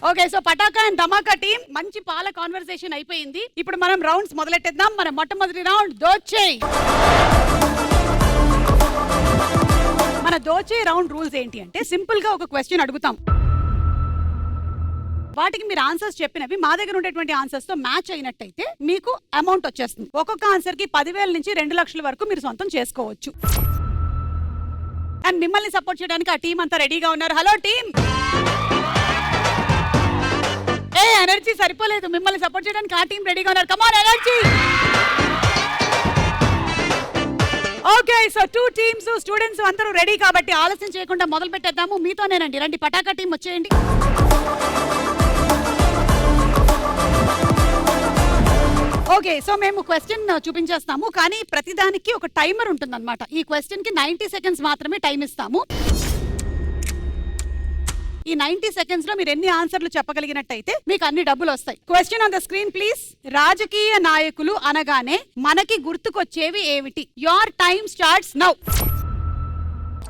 Okay, so Pataka and Dhamaka team మంచి పాల conversation అయిపోయింది. ఇప్పుడు మనం రౌండ్స్ మొదలెట్టేద్దాం. మన మొట్టమొదటి రౌండ్ దోచేయ్. మన దోచేయ్ రౌండ్ రూల్స్ ఏంటి అంటే సింపుల్ గా ఒక క్వశ్చన్ అడుగుతాం. వాటికి మీరు ఆన్సర్స్ చెప్పినవి మా దగ్గర ఉండేటువంటి ఆన్సర్స్ తో మ్యాచ్ అయినట్టయితే మీకు అమౌంట్ వచ్చేస్తుంది. ఒక్కొక్క ఆన్సర్ కి 10,000 నుంచి 2 లక్షల వరకు మీరు సొంతం చేసుకోవచ్చు. అండ్ మిమ్మల్ని సపోర్ట్ చేయడానికి ఆ టీం అంతా రెడీగా ఉన్నారు. Hello team. ఎనర్జీ సరిపోలేదు, మిమ్మల్ని సపోర్ట్ చేయడానికి ఆ టీం రెడీగా ఉన్నారు. Come on energy. Okay, so 2 teams students అందరూ రెడీ కాబట్టి ఆలస్యం చేయకుండా మొదలు పెట్టేద్దాము. మీతోనేనండి, రండి పటాకా టీం వచ్చేయండి. ఓకే, సో మేము క్వశ్చన్ చూపించేస్తాము, కానీ ప్రతిదానికి ఒక టైమర్ ఉంటుందన్నమాట. ఈ క్వశ్చన్ కి 90 సెకండ్స్ మాత్రమే టైం ఇస్తాము. ఈ 90 సెకండ్స్ లో మీరు ఎన్ని ఆన్సర్లు చెప్పగలిగినట్టయితే మీకు అన్ని డబ్బులు వస్తాయి. Question on the screen please. రాజకీయ నాయకులు అనగానే మనకి గుర్తుకొచ్చేవి ఏమిటి? Your time starts now.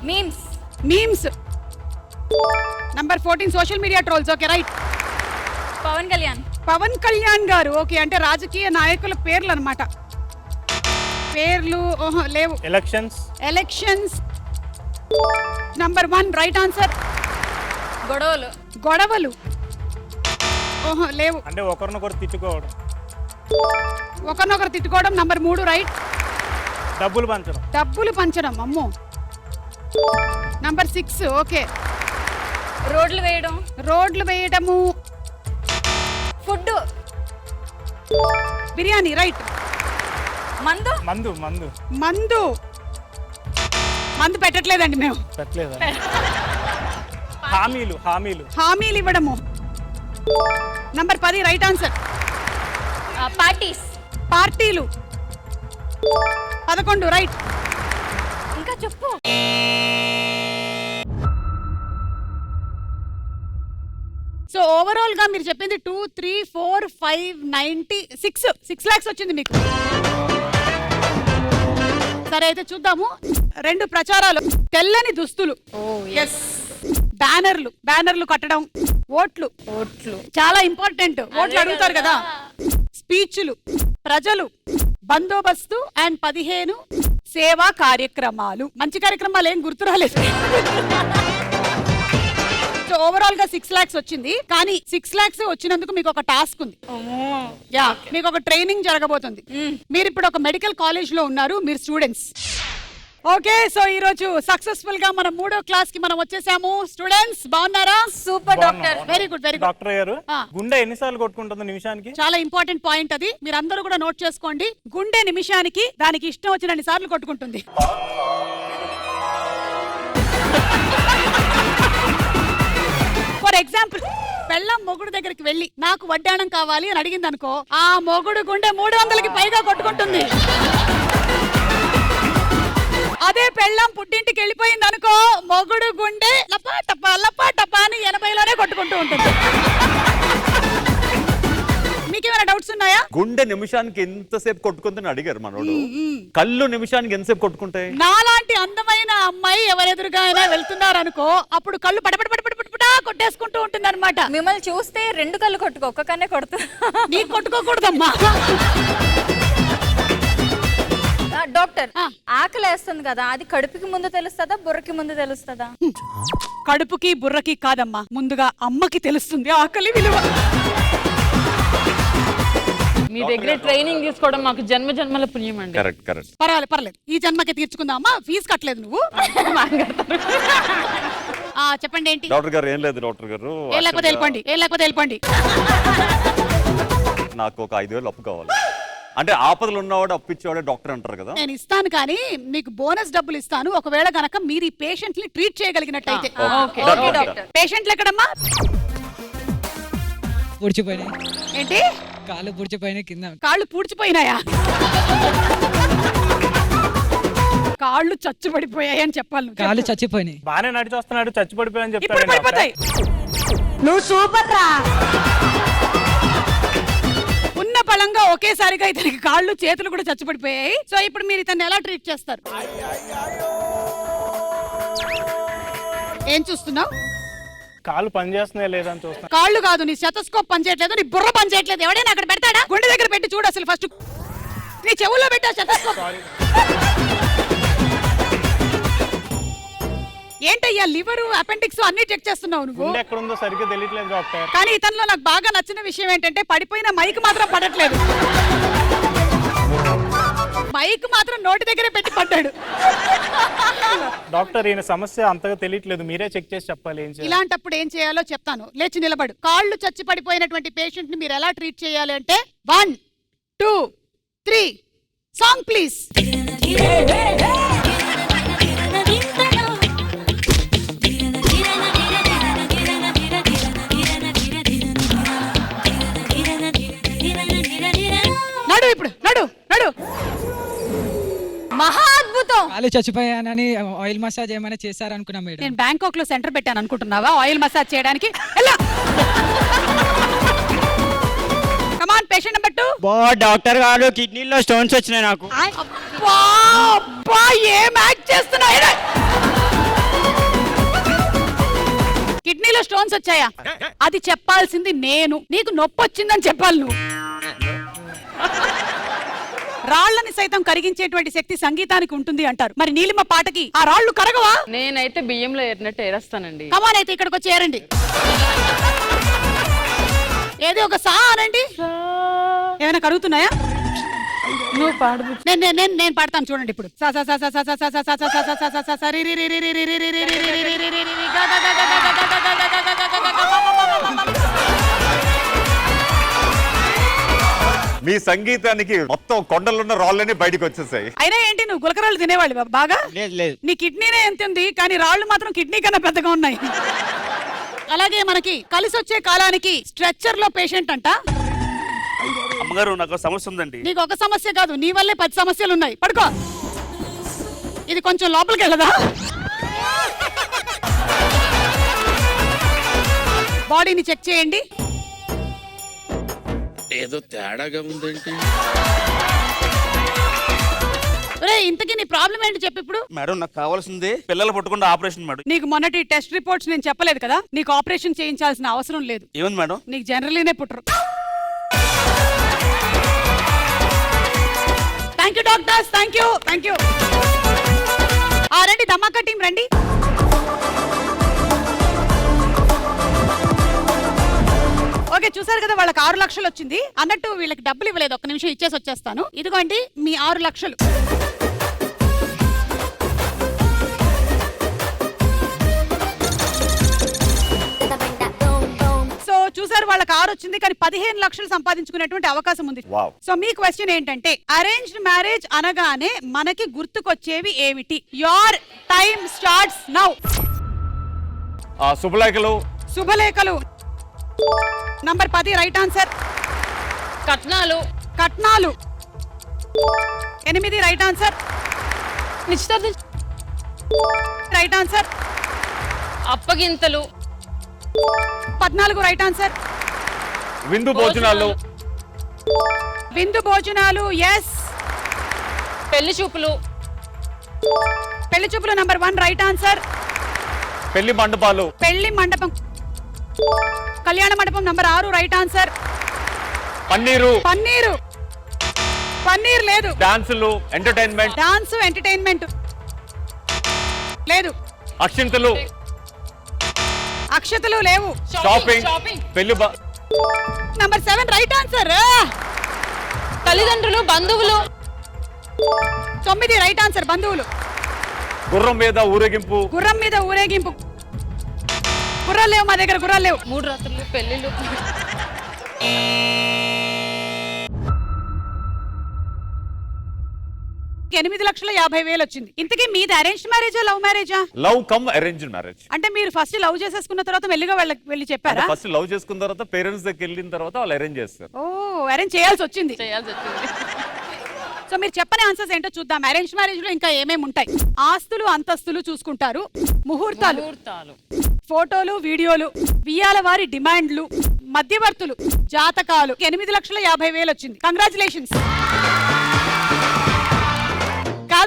Memes. Number 14 social media trolls. Okay right. Pavan Kalyan garu. Okay, అంటే రాజకీయ నాయకుల పేర్లు అన్నమాట. పేర్లు లేవు. ఎలక్షన్స్. Number 1 right answer. గొడవలు లేవు. అంటే ఒకరినొకరు తిట్టుకోవడం. Number 3 right. డబ్బులు పంచడం. అమ్మో. Number 6 okay. రోడ్లు వేయడము. ఫుడ్. బిర్యానీ రైట్. మందు పెట్టట్లేదండి మేము. హామీలు ఇవ్వడము. Number 10 right answer. పార్టీలు. 11 రైట్. ఇంకా చెప్పు. సో ఓవరాల్ గా మీరు చెప్పింది 2, 3, 4, 5, 96 lakhs వచ్చింది మీకు. సరే అయితే చూద్దాము. 2 ప్రచారాలు. తెల్లని దుస్తులు. బ్యానర్లు కట్టడం. ఓట్లు చాలా ఇంపార్టెంట్. ఓట్లు అడుగుతారు కదా. స్పీచ్లు. ప్రజలు. బందోబస్తు అండ్ 15 సేవా కార్యక్రమాలు. మంచి కార్యక్రమాలు ఏం గుర్తు రాలేదు. సో ఓవరాల్ గా 6 lakhs వచ్చింది. కానీ 6 lakhs వచ్చినందుకు మీకు ఒక టాస్క్ ఉంది. మీకు ఒక ట్రైనింగ్ జరగబోతుంది. మీరు ఇప్పుడు ఒక మెడికల్ కాలేజ్ లో ఉన్నారు, మీరు స్టూడెంట్స్. ఓకే, సో ఈ రోజు సక్సెస్ఫుల్ గా మనం 3వ క్లాస్ కి మనం వచ్చేసాము. స్టూడెంట్స్ బాగున్నారా? Super doctor. Very good. Doctor గారు, గుండె ఎన్నిసార్లు కొట్టుకుంటుంది నిమిషానికి? చాలా ఇంపార్టెంట్ పాయింట్ అది, మీరు అందరూ కూడా నోట్ చేసుకోండి. గుండె నిమిషానికి దానికి ఇష్టం వచ్చినన్ని సార్లు కొట్టుకుంటుంది. ఫర్ ఎగ్జాంపుల్, పెళ్ళం మొగుడు దగ్గరికి వెళ్ళి నాకు వడ్డాణం కావాలి అని అడిగింది అనుకో, ఆ మొగుడు గుండె 300కి పైగా కొట్టుకుంటుంది. అదే పెళ్ళం పుట్టింటికి వెళ్ళిపోయింది అనుకో, మొగుడు గుండె లపా టపా అని 80లోనే కొట్టుకుంటూ ఉంటుంది. మీకేమైనా డౌట్స్ ఉన్నాయా? గుండె నిమిషానికి ఎంతసేపు కొట్టుకుందని అడిగారు మనోడు. కళ్ళు నిమిషానికి ఎంతసేపు కొట్టుకుంటాయి? నాలాంటి అందమైన అమ్మాయి ఎవరెదురుగా అయినా వెళ్తున్నారు అనుకో, అప్పుడు కళ్ళు పడపడపడపడపడా కొట్టేసుకుంటూ ఉంటుంది అనమాట. మిమ్మల్ని చూస్తే 2 కళ్ళు కొట్టుకో, ఒక్క కన్నే కొడుతు. నీకు కొట్టుకోకూడదమ్మా. డాక్టర్, ఆకలి వేస్తుంది కదా, అది కడుపుకి ముందు తెలుస్తుందా బుర్రకి ముందు తెలుస్తుందా? కడుపుకి బుర్రకి కాదమ్మా, ముందుగా అమ్మకి తెలుస్తుంది ఆకలి విలువ. మీ దగ్గర ట్రైనింగ్ తీసుకోవడం మాకు జన్మ జన్మల పుణ్యం అండి. కరెక్ట్. పర్వాలేదు, ఈ జన్మకి తీర్చుకుందామా. ఫీజు కట్టలేదు నువ్వు. చెప్పండి ఏంటి డాక్టర్ గారు? ఏం లేదు డాక్టర్ గారు, ఏం లేకపోతే వెళ్ళిపోండి. నాకు ఒక 5,000 అప్పు కావాలి. అంటే ఆపదలు ఉన్నవాడు అప్పిచ్చేవాడే డాక్టర్ అంటారు కదా. నేను ఇస్తాను, కానీ మీకు బోనస్ డబ్బులు ఇస్తాను ఒకవేళ గనక మీరు ఈ పేషెంట్ ని ట్రీట్ చేయగలిగినట్టయితే. పేషెంట్లు ఎక్కడమ్మా? పూడ్చిపోయినాయి. ఏంటి? కాళ్ళు పూడ్చిపోయినాయి. కింద కాళ్ళు పూడ్చిపోయినాయా? కాళ్ళు చచ్చుపడిపోయాయి అని చెప్పాలి. కాళ్ళు చచ్చిపోయినాయి. బానే నడిచి వస్తున్నాడు, చచ్చిపడిపోయాయని ఇప్పుడు పడిపోతాయి. నువ్వు సూపర్ రా. ఉన్న బలంగా ఒకేసారిగా ఇతనికి కాళ్ళు చేతులు కూడా చచ్చుపడిపోయాయి. సో ఇప్పుడు మీరు ఇతన్ని ఎలా ట్రీట్ చేస్తారు? ఏం చూస్తున్నావు? కాళ్ళు పని చేస్తున్నాయా లేదా అని చూస్తాను. కాళ్ళు కాదు, నీ స్టెతస్కోప్ పనిచేయట్లేదు, నీ బుర్ర పనిచేయట్లేదు. ఎవడైనా అక్కడ పెడతాడా? గుండె దగ్గర పెట్టి చూడు అసలు ఫస్ట్. నీ చెవుల్లో పెట్టా స్టెతస్కోప్. ఏంటయ్యా లివర్ అపెండిక్స్ అన్ని చెక్ చేస్తున్నావు నువ్వు? గుండె ఎక్కడ ఉందో సరిగ్గా తెలియట్లేదు డాక్టర్. కానీ ఇతనిలో నాకు బాగా నచ్చిన విషయం ఏంటంటే పడిపోయిన మైక్ మాత్రం పడట్లేదు. మైక్ మాత్రం నోటి దగ్గరే పెట్టి పడ్డాడు. డాక్టర్ ఈయన సమస్య అంతగా తెలియట్లేదు, మీరే చెక్ చేసి చెప్పాలి ఏం చేయాలి. ఇలాంటప్పుడు ఏం చేయాలో చెప్తాను. లేచి నిలబడు. కాళ్ళు చచ్చి పడిపోయినటువంటి పేషెంట్ ని మీరు ఎలా ట్రీట్ చేయాలి అంటే 1 2 3 సాంగ్ ప్లీజ్. నడు ఇప్పుడు, నడు నడు. మహా అద్భుతం. కాలు చచ్చిపోయానని ఆయిల్ మసాజ్ ఏమైనా చేశారనుకున్నా మేడం. నేను బ్యాంకాక్ లో సెంటర్ పెట్టాను అనుకుంటున్నావా ఆయిల్ మసాజ్ చేయడానికి? కమాన్ పేషెంట్ నెంబర్ 2. డాక్టర్ గారు కిడ్నీలో స్టోన్స్ వచ్చినాయి నాకు. అబ్బా అబ్బా ఏం యాక్ట్ చేస్తున్నావు? కిడ్నీలో స్టోన్స్ వచ్చాయా? అది చెప్పాల్సింది నేను. నీకు నొప్పి వచ్చిందని చెప్పాలి నువ్వు. రాళ్లని సైతం కరిగించేటువంటి శక్తి సంగీతానికి ఉంటుంది అంటారు. మరి నీలిమ పాటకి ఆ రాళ్లు కరగవా? నేనైతే బియ్యంలో ఏరినట్టు ఏరేస్తానండి. కమాన్ అయితే ఇక్కడికి వచ్చి ఏరండి. ఏదో ఒక సా అనండి. ఏమైనా కరుగుతున్నాయా? నువ్వు పాడు. నేను పాడతాను చూడండి ఇప్పుడు. సా సా సా సా సా సా సా సా సా సా సా సా సా సా రి రి రి రి రి రి రి రి రి రి రి రి రి రి రి గా గా గా గా గా గా గా గా గా గా గా గా గా గా. మీ సంగీతానికి మొత్తం కొండలున్న రాళ్ళని బయటకు వచ్చేసాయి. అయినా ఏంటి నువ్వు గులకరాళ్ళు తినేవాళ్ళు బాగా? లేదు లేదు. నీ కిడ్నీనే ఎంత ఉంది కానీ రాళ్ళు మాత్రం కిడ్నీ కన్నా పెద్దగా ఉన్నాయి. అలాగే మనకి కలిసి వచ్చే కాలానికి స్ట్రెచ్చర్ లో పేషెంట్ అంట. అమ్మగారు నాకు సమస్య ఉందండి. నీకు ఒక సమస్య కాదు, నీ వల్లే 10 సమస్యలు ఉన్నాయి. పడుకో. ఇది కొంచెం లోపలికి వెళ్ళదా? బాడీని చెక్ చేయండి. ఏదో తేడాగా ఉందేంటి ఇంతకీ నీ ప్రాబ్లం ఏంటి చెప్పు ఇప్పుడు. మేడం, నాకు కావాల్సింది పిల్లలు పట్టుకుండా ఆపరేషన్ మేడం. నీకు మొన్నటి టెస్ట్ రిపోర్ట్స్ నేను చెప్పలేదు కదా, నీకు ఆపరేషన్ చేయించాల్సిన అవసరం లేదు. ఏముంది మేడం? నీకు జనరలీనే పుట్టరు. Thank you doctors, thank you thank you. రండి ధమాకా టీం రండి. ఓకే చూసారు కదా వాళ్ళకి 6 లక్షలు వచ్చింది అన్నట్టు. వీళ్ళకి డబ్బులు ఇవ్వలేదు, ఒక్క నిమిషం ఇచ్చేసి వచ్చేస్తాను. ఇదిగోండి మీ 6 లక్షలు. సో చూసారు వాళ్ళకి 6 వచ్చింది కానీ 15 లక్షలు సంపాదించుకునేటువంటి అవకాశం ఉంది. Wow. సో మీ క్వశ్చన్ ఏంటంటే అరేంజ్డ్ మ్యారేజ్ అనగానే మనకి గుర్తుకొచ్చేవి ఏమిటి? Your time starts now. శుభలేఖలు. శుభలేఖలు నంబర్ 10 రైట్ ఆన్సర్. కట్నాలు. కట్నాలు 8 రైట్ ఆన్సర్. నిశ్చితార్థం. Right answer. అప్పగింతలు 14 రైట్ ఆన్సర్. విందు భోజనాలు. విందు భోజనాలు ఎస్. పెళ్లి చూపులు. పెళ్లి చూపులు నంబర్ 1 రైట్ ఆన్సర్. పెళ్లి మండపాలు. పెళ్లి మండపం. కళ్యాణ మండపం number 6 right answer. Paneer. Paneer. Paneer లేదు. డాన్సులు. ఎంటర్టైన్మెంట్. డాన్స్ ఎంటర్టైన్మెంట్ లేదు. అక్షింతలు. అక్షతలు లేవు. షాపింగ్. పెళ్లి నంబర్ 7 రైట్ ఆన్సర్. తల్లిదండ్రులు. బంధువులు 9 రైట్ ఆన్సర్. బంధువులు. గుర్రం మీద ఊరేగింపు. గుర్రం మీద ఊరేగింపు. గుర్రాలు లేవు మా దగ్గర, గుర్రాలు లేవు. 3 రాత్రులు. పెళ్లిళ్ళు. 8,50,000 వచ్చింది. ఇంతకీ మీది అరేంజ్ మ్యారేజా లవ్ మ్యారేజా? Love come arranged marriage. అంటే మీరు ఫస్ట్ లవ్ చేసేసుకున్న తర్వాత మెల్లిగా వెళ్ళి చెప్పారా? ఫస్ట్ లవ్ చేసుకున్న తర్వాత పేరెంట్స్ దగ్గరికి వెళ్ళిన తర్వాత వాళ్ళు అరేంజ్ చేస్తారు. ఓ అరేంజ్ చేయాల్సి వచ్చింది. చేయాల్సి వచ్చింది. సో మీరు చెప్పని ఆన్సర్స్ ఏంటో చూద్దాం. అరేంజ్ మ్యారేజ్ లో ఇంకా ఏమేమి ఉంటాయి? ఆస్తులు అంతస్తులు చూసుకుంటారు. ముహూర్తాలు. ఫోటోలు వీడియోలు. బియ్యాల వారి డిమాండ్లు. మధ్యవర్తులు. జాతకాలు. 8,50,000 వచ్చింది. కంగ్రాచులేషన్స్.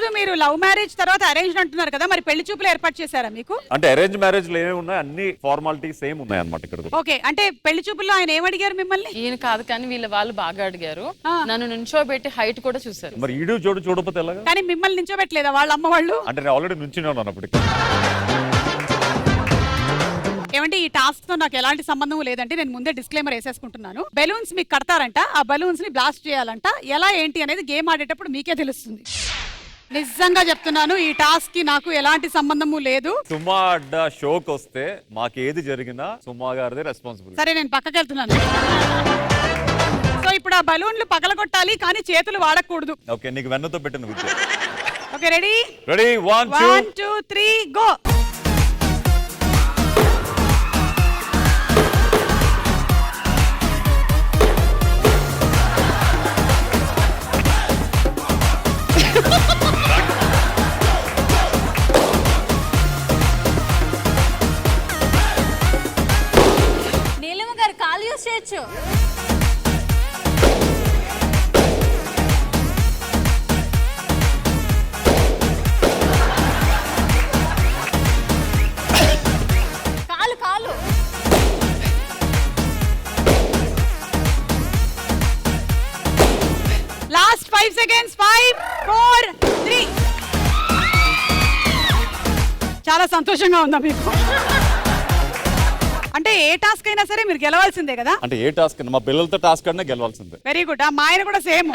కాదు మీరు లవ్ మ్యారేజ్ తర్వాత అరేంజ్ అంటున్నారు కదా, మరి పెళ్లి చూపులు ఏర్పాటు చేశారా మీకు? అంటే అరేంజ్ మ్యారేజ్ లో ఏమేమి ఉన్నాయి అన్ని ఫార్మాలిటీ సేమ్ ఉన్నాయి అన్నమాట ఇక్కడ. ఓకే, అంటే పెళ్లి చూపుల్లో ఆయన ఏమడిగారు మిమ్మల్ని? ఈయన కాదు కానీ వీళ్ళ వాళ్ళు బాగా అడిగారు. నన్ను నుంచోబెట్టి హైట్ కూడా చూసారు. మరి ఈడు జోడు చూడకపోతే ఎలాగా? కానీ మిమ్మల్ని నించోబెట్టలేదా వాళ్ళ అమ్మ వాళ్ళు? అంటే నేను ఆల్రెడీ నుంచినే ఉన్నాను అప్పటికి. ఏమంటే ఈ టాస్క్ తో నాకు ఎలాంటి సంబంధం లేదంటే నేను ముందే డిస్క్లైమర్ వేసేసుకుంటున్నాను. బెలూన్స్ మీకు కడతారంట, ఆ బెలూన్స్ ని బ్లాస్ట్ చేయాలంట. ఎలా ఏంటి అనేది గేమ్ ఆడేటప్పుడు మీకే తెలుస్తుంది. నిజంగా చెప్తున్నాను, ఈ టాస్క్ కి నాకు ఎలాంటి సంబంధము లేదు. సుమా అడ్డా షోకి వస్తే మాకేది జరిగినా సుమా గారిదే రెస్పాన్సిబిలిటీ. సరే నేను పక్కకి వెళ్తున్నాను. సో ఇప్పుడు ఆ బలూన్లు పగలగొట్టాలి కానీ చేతులు వాడకూడదు. ఓకే, నీకు వెన్నతో పెట్టిన విద్య. Okay, ready? Ready, 1 2 3 go. Neelima garu కాలు యూస్ చేయొచ్చు. కాలు కాలు లాస్ట్ 5 సెకండ్స్. 5 4 3. చాలా సంతోషంగా ఉందా మీకు? అంటే ఏ టాస్క్ అయినా సరే మీరు గెలవాల్సిందే కదా? అంటే ఏ టాస్క్? మా పిల్లలతో టాస్క్ అన్నా గెలవాల్సిందే. Very good. మా ఆయన కూడా సేమ్.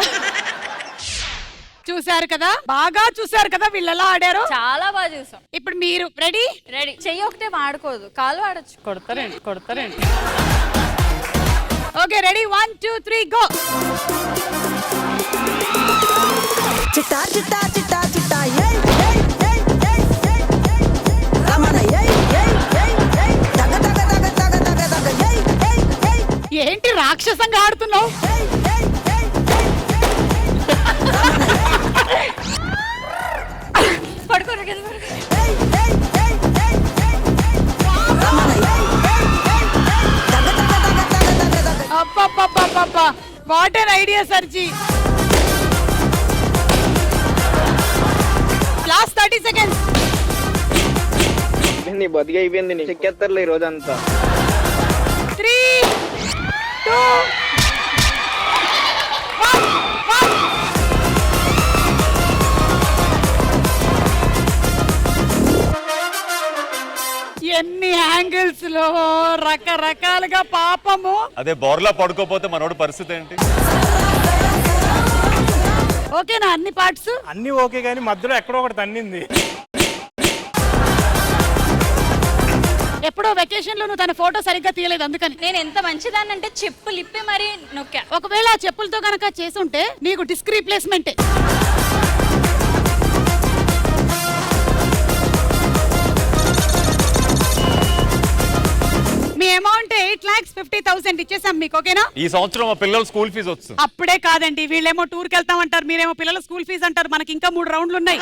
చూశారు కదా, బాగా చూశారు కదా వీళ్ళు ఎలా ఆడారు. చాలా బాగా చూసాం. ఇప్పుడు మీరు రెడీ? రెడీ. చెయ్యి ఒకటే వాడుకోదు, కాలు వాడచ్చు. కొడతారండి. Okay, ready? 1 2 3 గో. చిట్టా చిట్టా చిట్టా చిట్టా ఏయ్ ఏయ్ ఏయ్ ఏయ్ ఏయ్ రమణ ఏయ్ ఏయ్ ఏయ్ ఏయ్ దగ దగ దగ దగ దగ దగ ఏయ్ ఏయ్ ఏయ్ ఏంటి రాక్షసంగా ఆడుతున్నావు? ఏయ్ ఏయ్ ఏయ్ పడుకోరు కింద పడుకో. ఏయ్ ఏయ్ ఏయ్ ఏయ్ రమణ ఏయ్ ఏయ్ ఏయ్ దగ దగ దగ దగ దగ దగ. అబ్బబ్బబ్బబ్బబ్బా, what an idea sir ji. Last 30 seconds. నీ బతికి అయిపోయింది, నీ చెక్కేస్తారులే ఈ రోజంతా. 3 2 1. ఎన్ని యాంగిల్స్ లో రకరకాలుగా పాపము. అదే బోర్లా పడుకోపోతే మనోడు పరిస్థితి ఏంటి? ఓకేనా అన్ని పార్ట్స్? అన్ని ఓకే కానీ మధ్యలో ఎక్కడో ఒకటి తన్నింది. ఎప్పుడో వెకేషన్ లో నువ్వు తన ఫోటో సరిగ్గా తీయలేదు అందుకని. నేను ఎంత మంచిదాన్ని అంటే చెప్పులు ఇప్పి మరీ నొక్కా. ఒకవేళ ఆ చెప్పులతో కనుక చేసుంటే నీకు డిస్క్ రీప్లేస్మెంట్. మీ అమౌంట్ 8,50,000 ఇచ్చేసాం మీకు. ఓకేనా? ఈ సంవత్సరం మా పిల్లల స్కూల్ ఫీజు వస్తుంది. అప్పుడే కాదండి, వీళ్ళేమో టూర్కి వెళ్తామంటారు, మీరేమో పిల్లల స్కూల్ ఫీజు అంటారు. మనకి ఇంకా 3 రౌండ్లు ఉన్నాయి.